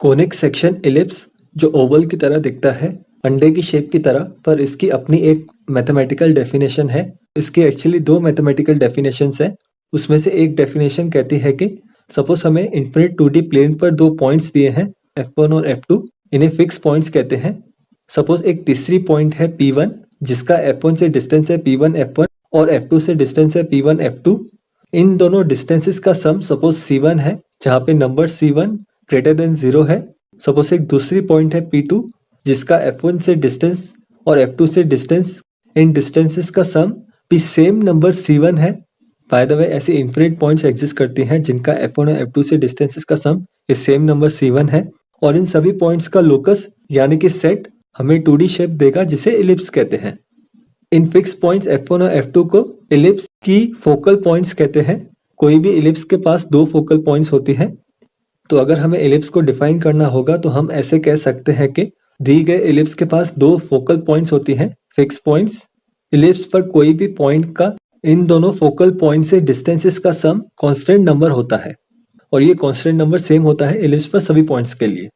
Conic section ellipse जो Oval की तरह दिखता है, अंडे की शेप की तरह, पर इसकी अपनी एक मैथमेटिकल डेफिनेशन है। इसकी एक्चुअली दो मैथमेटिकल डेफिनेशंस है। उसमें से एक डेफिनेशन कहती है कि सपोज हमें इन्फिनिट 2D प्लेन पर दो पॉइंट्स दिए हैं F1 और F2, इन्हें फिक्स पॉइंट्स कहते हैं। सपोज एक तीसरी पॉइंट है P1 जिसका F1 से डिस्टेंस है P1 F1 और F2 से डिस्टेंस है P1 F2। इन दोनों डिस्टेंसेस का सम सपोज C1 है जहाँ पे नंबर C1 ग्रेटर देन 0 है। सपोज एक दूसरी पॉइंट है P2 जिसका F1 से डिस्टेंस और F2 से डिस्टेंस, इन डिस्टेंसेस का सम भी सेम नंबर C1 है। बाय द वे ऐसी इन्फिनिट पॉइंट्स एग्जिस्ट करती हैं जिनका F1 और F2 से डिस्टेंसेस का सम इस सेम नंबर C1 है, और इन सभी पॉइंट्स का लोकस यानी कि सेट हमें 2D शेप देगा जिसे इलिप्स कहते हैं। इन फिक्स पॉइंट्स F1 और F2 को इलिप्स की फोकल पॉइंट्स कहते हैं। कोई भी इलिप्स के पास दो फोकल पॉइंट्स होती हैं। तो अगर हमें इलिप्स को डिफाइन करना होगा तो हम ऐसे कह सकते हैं कि दी गए इलिप्स के पास दो फोकल पॉइंट्स होती हैं, फिक्स पॉइंट्स। इलिप्स पर कोई भी पॉइंट का इन दोनों फोकल पॉइंट से डिस्टेंसेस का सम कांस्टेंट नंबर होता है, और ये कांस्टेंट नंबर सेम होता है इलिप्स पर सभी पॉइंट्स के लिए।